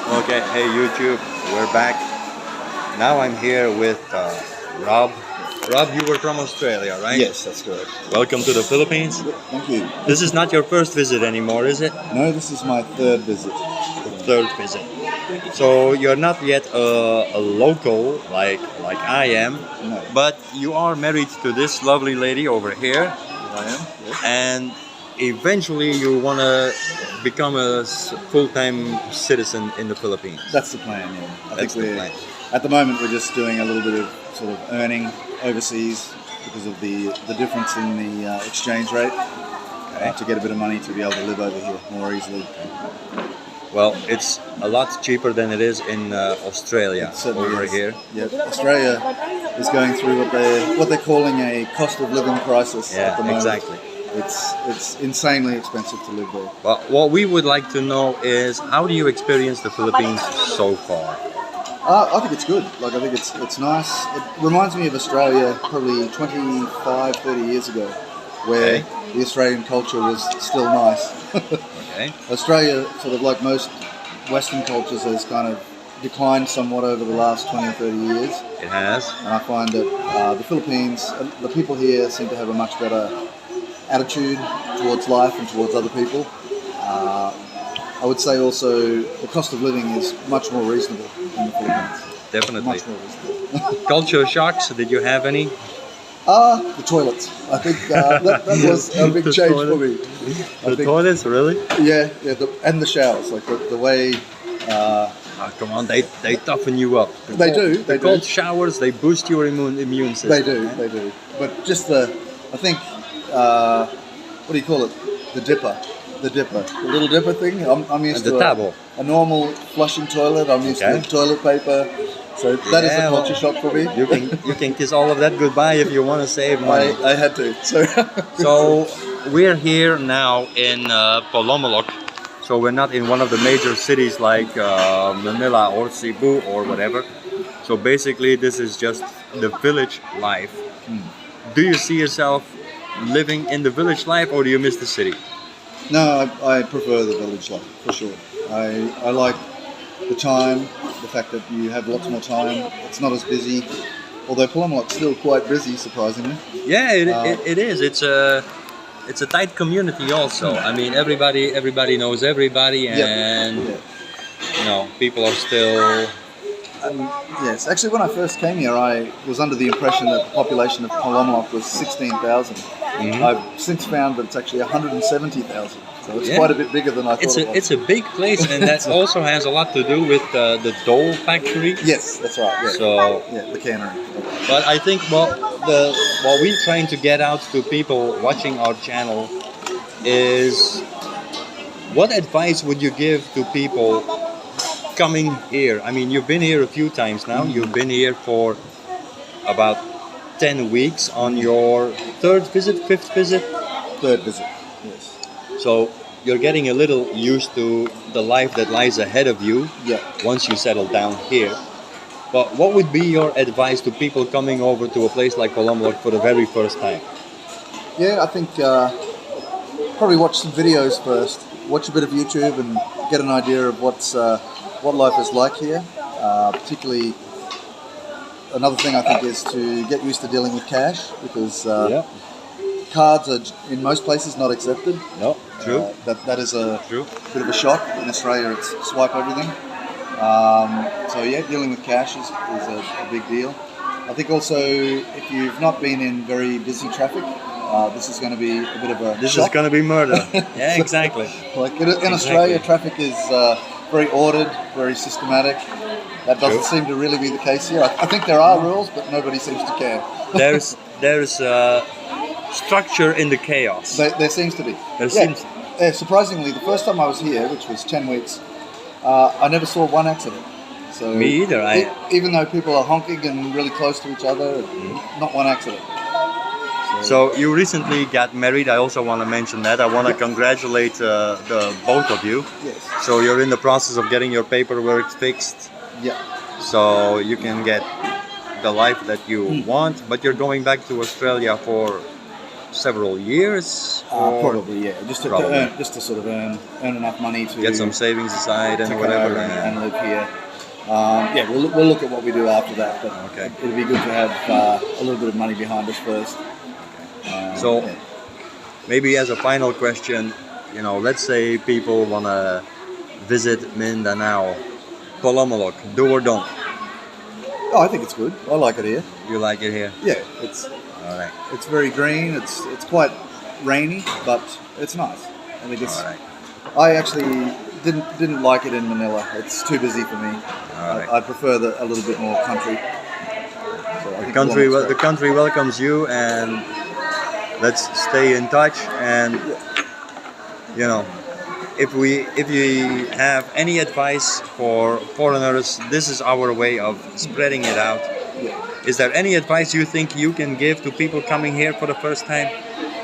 Okay, hey YouTube, we're back. Now I'm here with Rob. Rob, you were from Australia, right? Yes, that's correct. Welcome to the Philippines. Thank you. This is not your first visit anymore, is it? No, this is my third visit. Third visit. So you're not yet a local like I am, No, but you are married to this lovely lady over here, I am. Yes. and eventually you want to become a full-time citizen in the Philippines. That's the plan. Yeah, That's the plan. At the moment we're just doing a little bit of sort of earning overseas because of the difference in the exchange rate. To get a bit of money to be able to live over here more easily. Well, it's a lot cheaper than it is in Australia It certainly over is. here. Yeah, Australia is going through what they're calling a cost of living crisis Yeah, at the moment. exactly. It's insanely expensive to live there. Well, what we would like to know is how do you experience the Philippines so far? I think it's good. Like, I think it's nice. It reminds me of Australia probably 25, 30 years ago, where the Australian culture was still nice. Okay. Australia, sort of like most Western cultures, has kind of declined somewhat over the last 20 or 30 years. It has. And I find that the Philippines, the people here seem to have a much better attitude towards life and towards other people. I would say also the cost of living is much more reasonable in the Philippines. Definitely. Much more reasonable. Culture shocks, did you have any? The toilets. I think that was a big The change toilet. for me. I The think, toilets, really? yeah, and the showers, like the way. Oh, come on, they toughen you up. They do, The they cold do. showers, they boost your immune system. They do. But just I think, what do you call it? The little dipper thing. I'm used The to tabo. a normal flushing toilet. I'm used Okay. to toilet paper. So that is Yeah, a culture shock for me. You can kiss all of that goodbye if you want to save money. I had to. So we're here now in Polomolok. So we're not in one of the major cities like Manila or Cebu or whatever. So basically this is just the village life. Do you see yourself living in the village life or do you miss the city? No, I prefer the village life for sure. I like the time, the fact that you have lots more time. It's not as busy, although Palomolok's still quite busy, surprisingly. Yeah, it is. It's a tight community also. I mean, everybody knows everybody, and you know, people are still. Yes, actually, when I first came here, I was under the impression that the population of Palomolok was 16,000. I've since found that it's actually 170,000. So it's quite a bit bigger than I thought it was. It's a big place, and that also has a lot to do with the Dole factory. Yes, that's right. Yeah. So, Yeah, the cannery. but I think what we're trying to get out to people watching our channel is, what advice would you give to people coming here? I mean, you've been here a few times now. You've been here for about 10 weeks on your fifth visit. Third visit. Yes. So you're getting a little used to the life that lies ahead of you Yeah. once you settle down here. But what would be your advice to people coming over to a place like Polomolok for the very first time? Yeah, I think probably watch some videos first. Watch a bit of YouTube and get an idea of what life is like here. Particularly, another thing I think is to get used to dealing with cash, because cards are in most places not accepted. No, true. That is a True. bit of a shock. In Australia, it's swipe everything. So yeah, dealing with cash is a big deal. I think also, if you've not been in very busy traffic, this is going to be a bit of a This shock. is going to be murder. Yeah, exactly. Like in Australia, traffic is very ordered, very systematic. That doesn't True. seem to really be the case here. I think there are rules, but nobody seems to care. There's structure in the chaos. There seems to be. There seems. Yeah, surprisingly, the first time I was here, which was 10 weeks, I never saw one accident. So Me either. even though people are honking and really close to each other, not one accident. So you recently got married. I also want to mention that. I want to congratulate the both of you. Yes. So you're in the process of getting your paperwork fixed, Yeah. so you can get the life that you want. But you're going back to Australia for several years? Or Probably, yeah. Just to Probably. earn, just to sort of earn enough money to get some savings aside to and come whatever. over and live here. Yeah, we'll look at what we do after that. But Okay. it'd be good to have a little bit of money behind us first. So- yeah. Maybe as a final question, let's say people want to visit Mindanao, Polomolok, do or don't? Oh, I think it's good. I like it here. You like it here? Yeah, it's All right. very green. It's quite rainy, but it's nice. I think it's. All right. I actually didn't like it in Manila. It's too busy for me. All right. I prefer a little bit more country. So I think The country welcomes you, and let's stay in touch. And if you have any advice for foreigners, this is our way of spreading it out. Yeah. Is there any advice you think you can give to people coming here for the first time?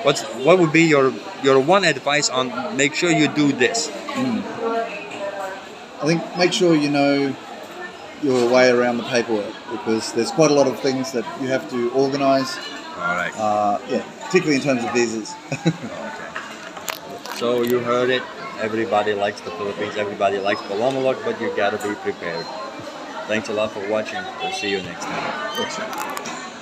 What would be your one advice on make sure you do this? I think make sure you know your way around the paperwork, because there's quite a lot of things that you have to organise. All right. Particularly in terms of visas. Okay. So you heard it. Everybody likes the Philippines. Everybody likes Polomolok, but you gotta be prepared. Thanks a lot for watching. We'll see you next time. Yes.